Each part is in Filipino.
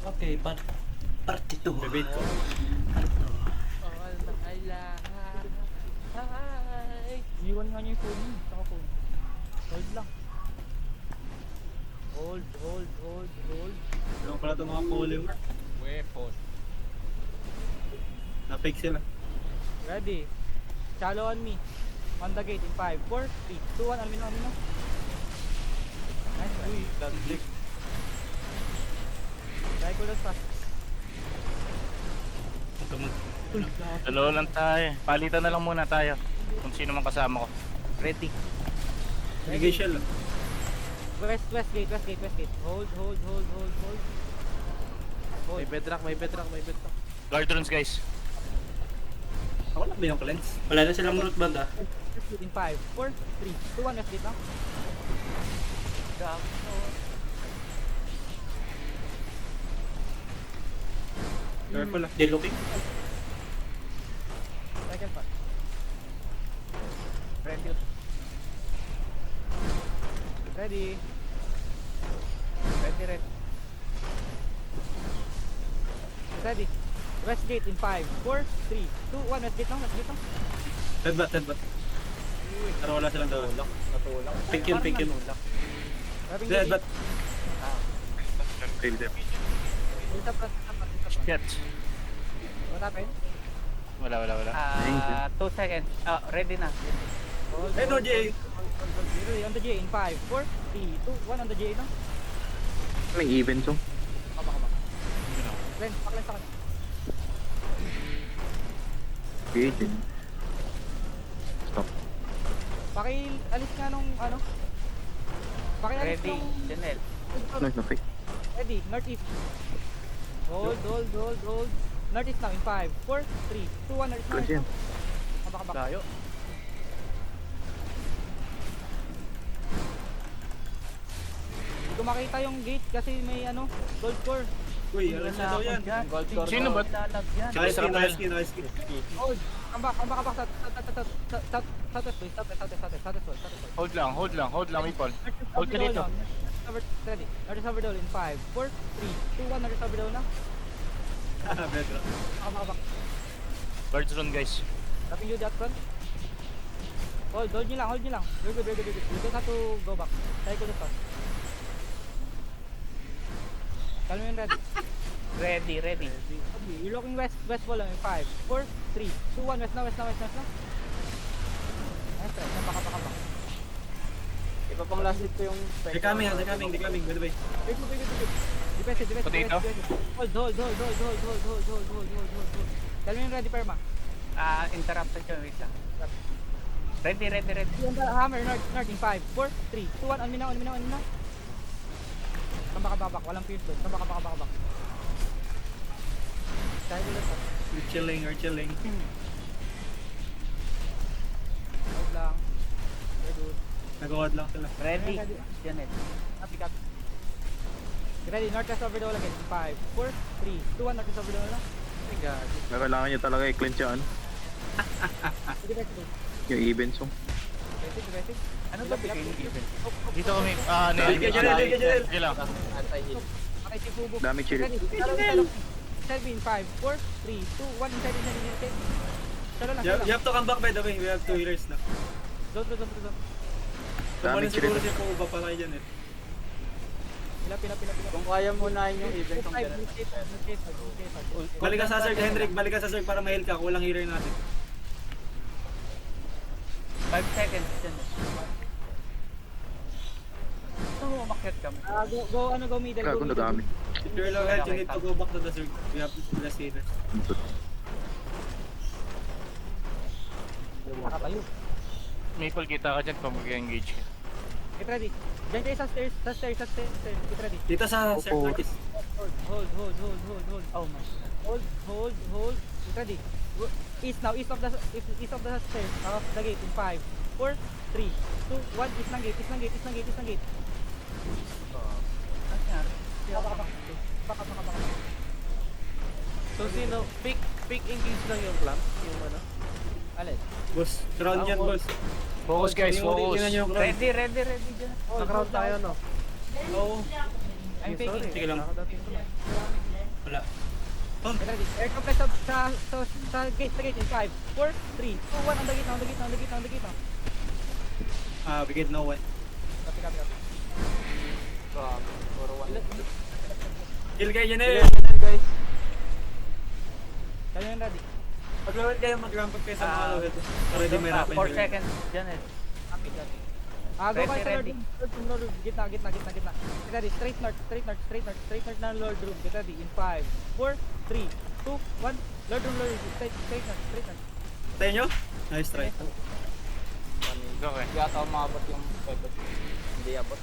Okay, parte 2. Bebate ko. Part All na lahat. Ay. Iwan nga niya yung phone niya. Saka phone. Hold lang. Hold. Alam pala itong mga polymer. Weapon. Na-fake sila. Ready. Shallow on me. On the gate in 5, 4, 3, 2, 1. Almino. Nice try. Uy, landlick. Try ko lang fast. Dalawa lang tayo. Palitan na lang muna tayo. Kung sino man kasama ko. Ready. Nagigay shell. West gate. Hold. May bedrock. Guard runes guys. Ako lang ba yung cleanse? Wala na silang root band ah. In 5, 4, 3, 2, 1. West gate lang. Careful lang. They looking. Second part. Ready. Ready. Ready. West gate in 5, 4, 3, 2, 1. West gate lang. Headbutt. Pero wala silang daw. Natulak. Pick yun. Grabbing Hindi, gate. headbutt. Fail them. Build up. Shit. What happened? Wala. 2 seconds. Ready na. Hold. Eh, no, Jay. Ready, on the J in 5, 4, 3, 2, 1 on the J lang. May event to. Kaba. Lens sa kanya. Event. Stop. Alis nga nung ano. Alis Ready. nung... Janelle. Nice na fake. Ready, northeast. Hold. Northeast now in 5, 4, 3, 2, 1, northeast Close yan. Kaba. Layo. Hindi ko makita yung gate kasi may ano, gold score. Uy, alam na daw yan. Sino ba? Lalagyan. Naka-skin. Hold. Come back. Southwest. Hold lang, Maple. Hold ka dito. Ready. Northeast Overdole in 5, 4, 3, 2, 1, Northeast Overdole na. Bedrock. Kaba. Guard rune guys. Tapping you that front. Hold nyo lang. You're good. You don't have to go back. Try ko dito. Kalma yung ready. Ready. Okay, you're looking west wall lang. 5, 4, 3, 2, 1, west na. Nice try. Kaba. Iba pang last hit ko yung... They're coming, by the way. Wait. Defensive. Potato? Hold. Kalma yung ready, Perma. Interrupted ko. Wait lang. Ready. Hammer, north in 5, 4, 3, 2, 1. On me now. Kaba. Walang pierce doon. Kaba. Try ko dito. We're chilling. Hold lang. Very good. Nag-awad lang sila. Ready. Janelle. Copy. Ready, northwest overdole again. 5, 4, 3, 2, 1, northwest overdole na. Oh my God. Kailangan nyo talaga i-cleanse yan. Defensive. Yung event song. Defensive. Ano ba bigay yung event? Dito kami. Janelle. Sige lang. Anti-heal. Okay, si Fubo. Dami chill. Ready, Selby in 5, 4, 3, 2, 1, inside. Salo lang. You have to come back, by the way. We have 2 healers na. Zone. Kumain Dami siguro chill. siya kung uba pa kayo dyan eh. Pila. Kung kaya mo na yung event ng 5, Janelle. Balik ka sa Zerg, Hendrik. Balik ka sa Zerg para ma-heal ka. Kulang healer natin. 5 seconds. Janelle. Ito, umakyat kami. Go middle. Gago na dami. If you're low health, you need to go back to the Zerg. We have less healers. Nakatayo. Maple kita ka dyan kung mag-engage ka. Get ready. Diyan kayo sa stairs. Get ready. Dito sa Zerg Opo. Northeast. Hold. Oh my God. Hold. Get ready. East now. East of the stairs. Of the gate in 5, 4, 3, 2, 1. East ng gate. Baka. So sino? Pick engage lang yung clamp? Yung ano? Alin? Boss, surround yan, boss. Focus guys, focus. Tingnan nyo yung crowd. Ready dyan. Naka-round tayo, no? Oo. I'm faking. Sige lang. Nakadating ko lang. Wala. Get ready. Air complex sa gate in 5, 4, 3, 2, 1. On the gate now. Brigade no one. Copy. Kill kayo dyan guys. Kaya yung ready. Pag-load kayo, mag-ramp up kayo sa mga load. Already may rapid. 4 seconds. Dyan eh. Copy. Go Ready, guys sa ready. Lord room. Gitna. Get ready. Straight north na Lord room. Get ready. In 5, 4, 3, 2, 1. Lord room. Straight north. Tayo nyo? Nice try. Go eh. Hindi ata umabot yung pebble. Hindi abot.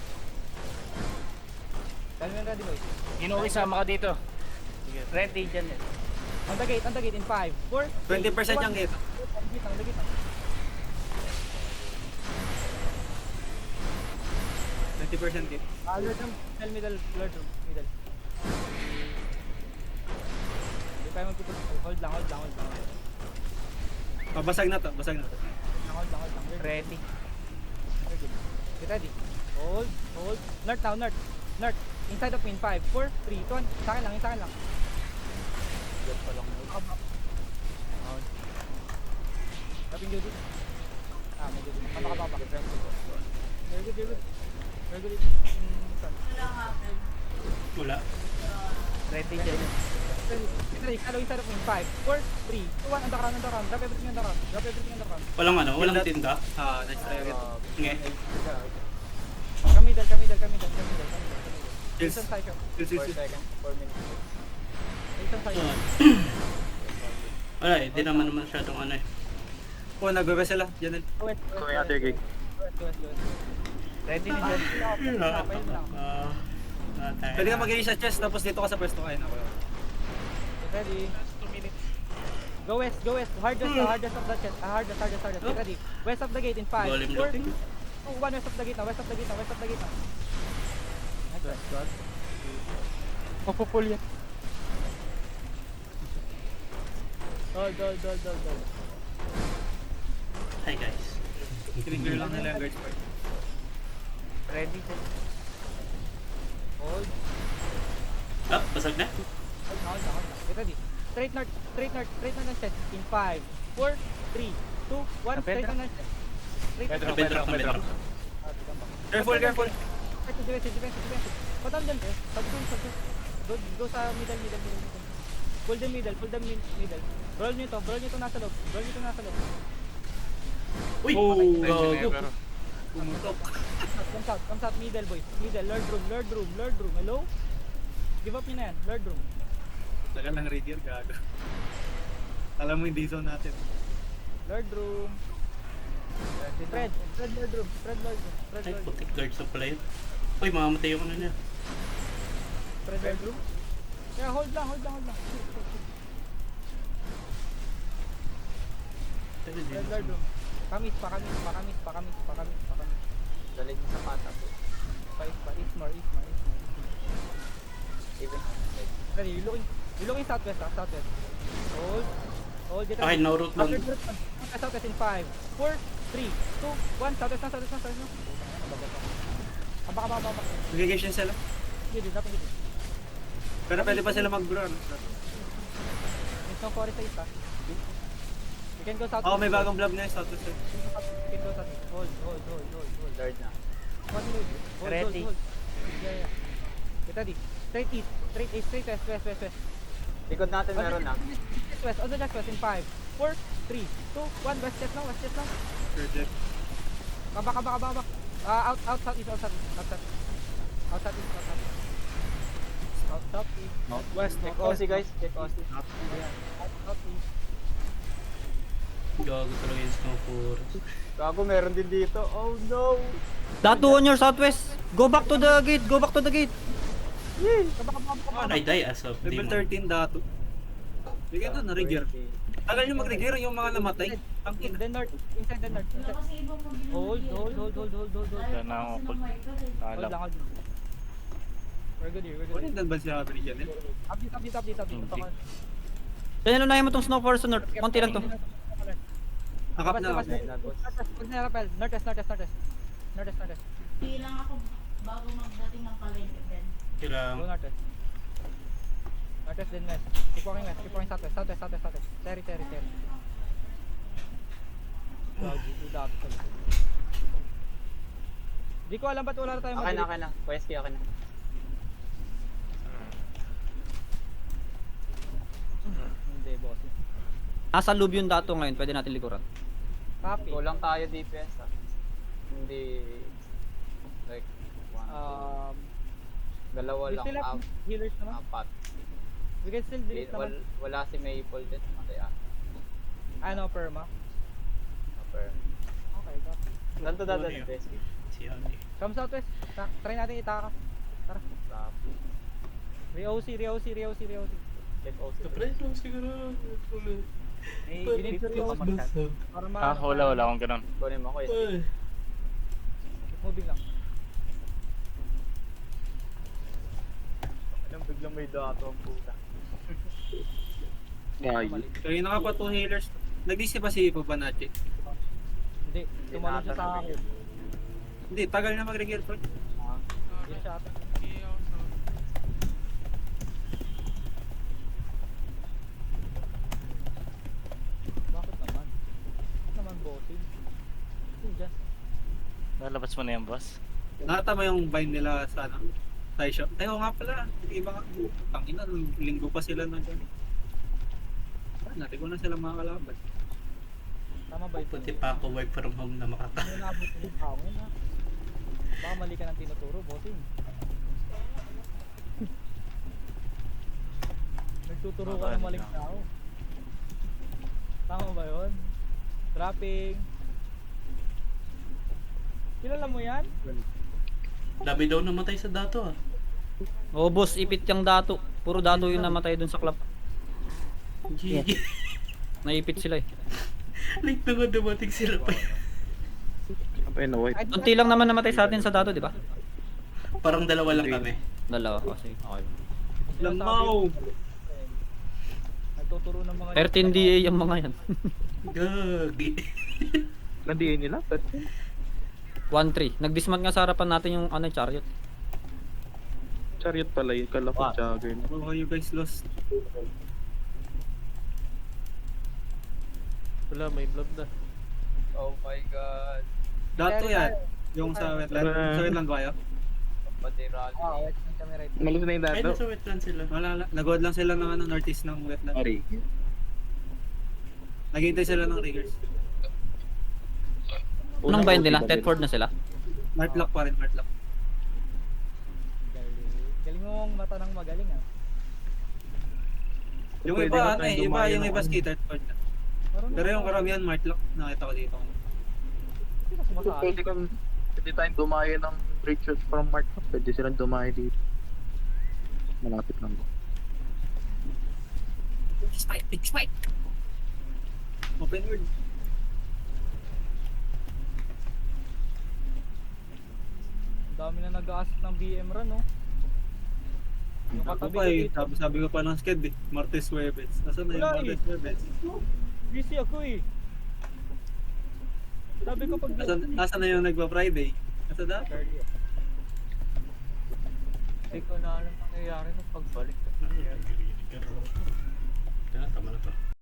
Kaya yung ready boys. Inuwi, sama ka dito. Ready dyan eh. On the gate in 5, 4, 20% yung gate. On the gate. 20% gate. Lord room, middle. Hindi pa yung magpupul. Hold lang. Basag na to. Hold lang. Ready. Very good. Get ready. Hold. North now. Inside of me in 5, 4, 3, 2, 1. Sa akin lang. Yan pa lang. Kaping Judy. Medyo din. Kabaka. Very good. In front. Wala. Ready dyan eh. Ready. Follow inside of me in 5, 4, 3, 2, 1. On the ground. Drop everything on the ground. Walang ano, walang tinda. Nice try ulit. Nge. Come middle. Kills. Wilson side shot. 4 4 seconds, 4 minutes. Wilson side shot. Wala eh, di naman masyadong ano eh. Nagbe sila. Dyan. Go west. Kung other gig. Ready ni dyan. Pwede ka mag-i sa chest tapos dito ka sa pwesto kayo. Get ready. 2 minutes. Go west. Hardest of the chest. Get ready. West of the gate in 5, Volume 4, 2, looting. 1. West of the gate now. Nice. Mapupul yan. Hold. Hi guys. Trigger lang nila yung guards part. Ready dyan. Hold. Basag na? Hold na. Get ready. Straight north ng chest in 5, 4, 3, 2, 1. Straight on the chest. Bedrock. Careful. Defensive. Patam dyan, eh. Subdue. Go sa middle. Pull the middle. Roll nyo to nasa loob. Uy! Tension eh, Gago. pero Pumutok. Comes out, middle boys. Lord room. Hello? Give up nyo na yan. Lord room. Tagal lang radial, gago. Alam mo hindi zone natin. Lord room. Spread Lord room. Ay, putik guards na pala yun. Uy, mamamatay yung ano niya. Spread Lord room. Yeah, hold lang. Spread Lord room. Kamis. Dalig mo sa pata po. East more. Even. Ready, you're looking southwest. Hold. Get Okay, no route lang. Southwest in 5, 4, 3, 2, 1. Southwest na. Abak. Nagigation sila. Hindi, dapat hindi. Pero pwede pa sila mag-bro. There's no forest sa isa. You can go southwest. May bagong blob na yung status. You can go southwest. Hold. Lord na. One minute. Hold. Ready. Yeah. Get ready. Straight east. Straight west. Likod natin meron na. West. On the next west in 5, 4, 3, 2, 1. West step now. Urgent. Kabak. Out southeast. Northwest. Check OC guys, check OC. Out southeast. Gago talaga yung snow forest. Gago, meron din dito. Oh no! Datu on your southwest. Go back to the gate. I die as of Level demon. 13 dato. Bigyan to na rigger. Tagal yung mag-rigger yung mga namatay. Ang In ina. the north. Inside the north. Hold. Yan na ako. Hold Alam. lang. We're good here. Wala yung ban sila rigger eh. Update. Kaya unahin mo tong snow forest sa north. Konti lang to. Nakap na. Pag na-rappel. Northwest. Bilang ako bago magdating ng palengke din. Go Kailangan. northwest. Northwest din west. Keep walking west, keep walking southwest, southwest, southwest, southwest. Terry. Gagi, dudapit sa likod. Di ko alam ba't wala na tayong Akin na. Pweski, akin na. Hindi, boss. Nasa loob yung dato ngayon, pwede natin likuran. Copy. Kulang tayo DPS ah. Hindi... Like, dalawa We lang. still have healers naman. Apat. We can still delete naman. Wala si Maple din. Kaya, Ano, perma? upper. Okay, copy. Saan to dadalhin, Ano yun? Pweski? Si Andy. Come southwest. Try natin itaka. Tara. Copy. Re-OC. Check OC. Kapre, no, siguro. You need to re-OC. Para Wala akong ganun. Kunin mo, Pweski. Keep moving lang. Anong biglang may dato ang puta. Ay. Kaya naka pa 2 healers. Nag-DC ba si Fibonacci? Hindi. Tumalon siya sa akin. Hindi, tagal na mag-regear bro. Yun siya ata. Bakit naman? Bakit naman bossing? Hindi dyan. Lalabas mo na yan, boss. Nakatama yung bind nila sa ano? Tie shop. Ay, oo nga pala. Iba nga. Tangina, nung linggo pa sila na dyan. Natin ko na sila mga kalaban. Tama ba ito? Punti pa ako work from home na makaka. Ano na abot yung hangin ha? Baka mali ka ng tinuturo, bossing. Nagtuturo ka ng maling tao. Tama ba yun? Trapping. Kilala mo yan? Dami daw namatay sa dato ah. Oh, boss, ipit yung dato. Puro dato yung namatay dun sa club. GG. Naipit sila eh. Like na nga dumating sila pa. Ay, no, wait. Unti lang naman namatay sa atin sa dato, di ba? Parang dalawa lang kami. Dalawa kasi. Okay. Lamaw! Nagtuturo ng mga 13 DA yung mga yan. Gagi. Nandiyan nila? 1-3. Nag-dismount nga sa harapan natin yung ano, chariot. Chariot pala yun. Kala ko jagger. Oh, you guys lost. Wala, may blob na. Oh my god. Dato yan. Yung sa wetland. Sa wetland ba yun? Pati rally. wait lang kami right. Malos na yung Ay, dato. nasa wetland sila. Wala, nag-god lang sila ng ano, northeast ng wetland. Sorry. Naghihintay sila ng riggers. Anong bind nila? Tedford na sila? Martlock pa rin, Martlock. Galing mong mata ng magaling ah. Yung Pwede iba, ba ano tayong eh, iba dumayo yung ng iba ano? skater Tedford na. Marunong Pero yung ako. karamihan, Martlock, nakita ko dito. Hindi ka sumasali. Pwede tayong dumayo ng Richards from Mark. Pwede silang dumayo dito. Malapit lang. Big spike! Open world. Ang dami na nag-ask ng BM run no. Yung Ako katabi pa ko eh, dito. sabi ko pa ng sked eh. Martes Huwebes. Nasaan na yung Wala eh. Martes Huwebes? Busy ako eh. Sabi ko pag Nasaan na yung nagpa-Friday? Nasa na? Hindi ko na alam nangyayari nung pagbalik. Tama na to.